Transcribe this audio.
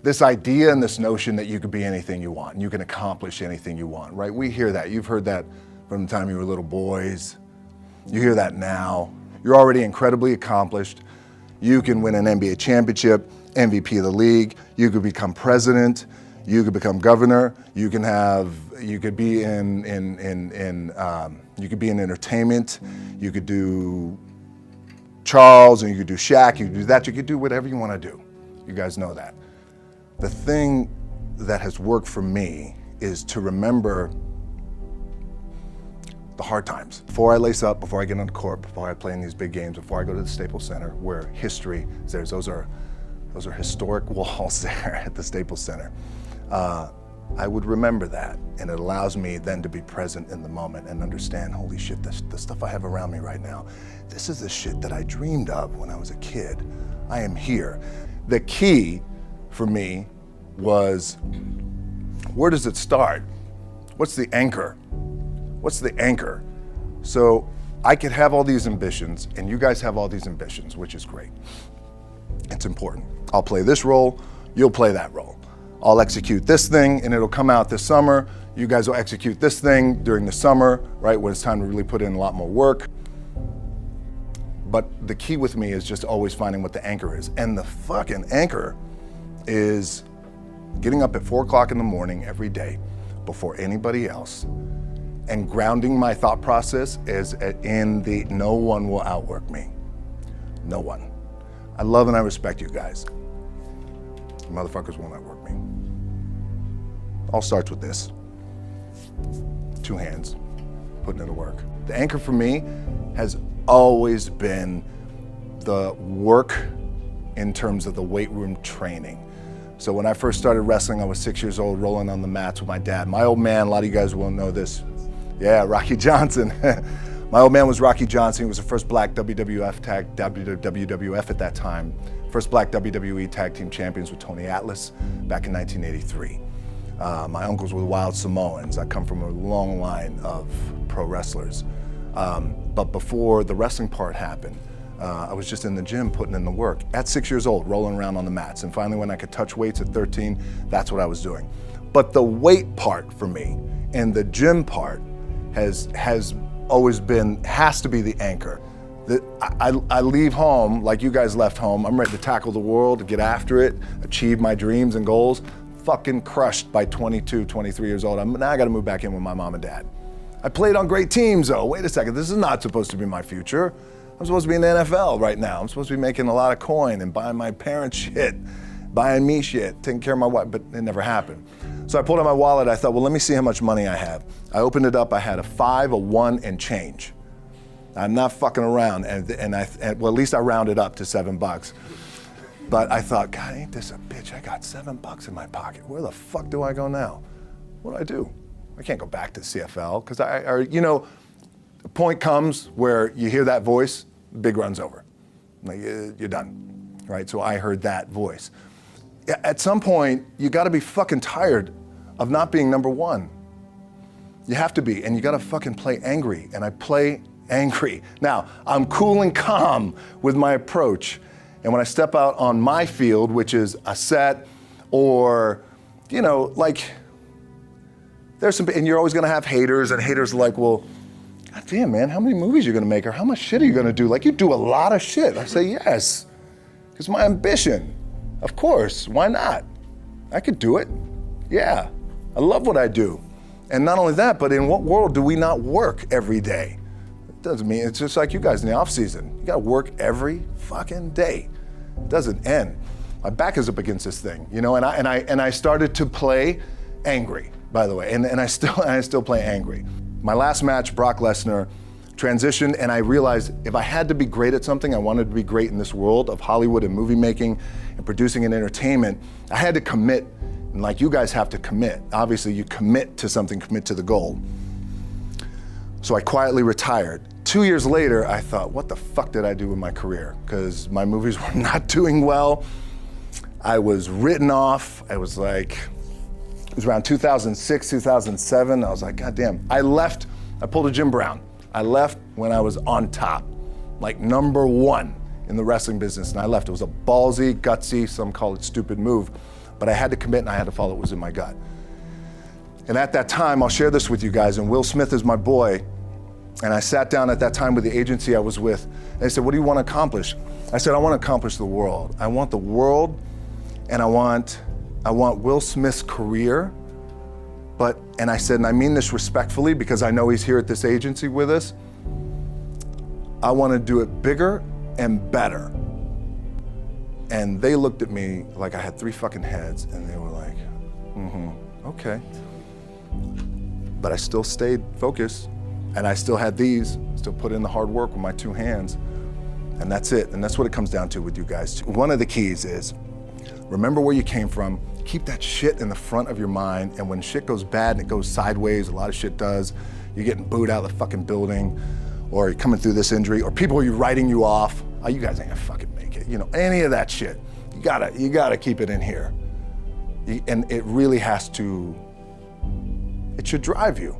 This idea and this notion that you could be anything you want and you can accomplish anything you want, right? We hear that. You've heard that from the time you were little boys. You hear that now. You're already incredibly accomplished. You can win an NBA championship, MVP of the league. You could become president. You could become governor. You could be in entertainment. You could do Charles, and you could do Shaq. You could do that. You could do whatever you want to do. You guys know that. The thing that has worked for me is to remember the hard times. Before I lace up, before I get on the court, before I play in these big games, before I go to the Staples Center, where history is there. Those are historic walls there at the Staples Center. I would remember that, and it allows me then to be present in the moment and understand, holy shit, the stuff I have around me right now, this is the shit that I dreamed of when I was a kid. I am here. The key for me was, where does it start? What's the anchor? What's the anchor? So I could have all these ambitions, and you guys have all these ambitions, which is great. It's important. I'll play this role, you'll play that role. I'll execute this thing, and it'll come out this summer. You guys will execute this thing during the summer, right, when it's time to really put in a lot more work. But the key with me is just always finding what the anchor is. And the fucking anchor is getting up at 4 o'clock in the morning every day before anybody else and grounding my thought process is in the no one will outwork me. No one. I love and I respect you guys. You motherfuckers won't outwork me. All starts with this. 2 hands, putting in the work. The anchor for me has always been the work in terms of the weight room training. So when I first started wrestling, I was 6 years old, rolling on the mats with my dad. My old man, a lot of you guys will know this. Yeah, Rocky Johnson. My old man was Rocky Johnson. He was the first black WWF at that time. First black WWE tag team champions with Tony Atlas back in 1983. My uncles were the Wild Samoans. I come from a long line of pro wrestlers. But before the wrestling part happened, I was just in the gym putting in the work at 6 years old, rolling around on the mats. And finally, when I could touch weights at 13, that's what I was doing. But the weight part for me and the gym part has always been, has to be the anchor. I leave home like you guys left home. I'm ready to tackle the world, to get after it, achieve my dreams and goals. Fucking crushed by 22, 23 years old. Now I gotta move back in with my mom and dad. I played on great teams though. Wait a second, this is not supposed to be my future. I'm supposed to be in the NFL right now. I'm supposed to be making a lot of coin and buying my parents shit, buying me shit, taking care of my wife, but it never happened. So I pulled out my wallet, I thought, well, let me see how much money I have. I opened it up, I had a 5, a 1, and change. I'm not fucking around, and well, at least I rounded up to $7. But I thought, God, ain't this a bitch? I got $7 in my pocket. Where the fuck do I go now? What do I do? I can't go back to CFL, because the point comes where you hear that voice, the big run's over. Like, you're done, right? So I heard that voice. At some point, you gotta be fucking tired of not being number one. You have to be, and you gotta fucking play angry, and I play angry. Now, I'm cool and calm with my approach, and when I step out on my field, which is a set, or, like, there's some, and you're always gonna have haters, and haters are like, well, God damn, man, how many movies are you gonna make, or how much shit are you gonna do? Like, you do a lot of shit. I say, yes, it's my ambition. Of course, why not? I could do it. Yeah, I love what I do. And not only that, but in what world do we not work every day? It doesn't mean, it's just like you guys in the off season. You gotta work every fucking day. It doesn't end. My back is up against this thing, and I started to play angry, by the way, and I still play angry. My last match, Brock Lesnar, transitioned, and I realized if I had to be great at something, I wanted to be great in this world of Hollywood and movie making and producing and entertainment, I had to commit, and like you guys have to commit. Obviously, you commit to something, commit to the goal. So I quietly retired. 2 years later, I thought, what the fuck did I do with my career? Because my movies were not doing well. I was written off. It was around 2006, 2007. I was like, God damn. I left, I pulled a Jim Brown. I left when I was on top, like #1 in the wrestling business, and I left. It was a ballsy, gutsy, some call it stupid move, but I had to commit and I had to follow what was in my gut. And at that time, I'll share this with you guys, and Will Smith is my boy, and I sat down at that time with the agency I was with, and they said, what do you want to accomplish? I said, I want to accomplish the world. I want the world, and I want Will Smith's career, and I said, and I mean this respectfully because I know he's here at this agency with us, I want to do it bigger and better. And they looked at me like I had 3 fucking heads, and they were like, okay. But I still stayed focused, and I still had still put in the hard work with my 2 hands, and that's it. And that's what it comes down to with you guys. One of the keys is, remember where you came from, keep that shit in the front of your mind, and when shit goes bad and it goes sideways, a lot of shit does, you're getting booed out of the fucking building, or you're coming through this injury, or people are writing you off, oh, you guys ain't gonna fucking make it, any of that shit. You gotta keep it in here. And it really has to, it should drive you.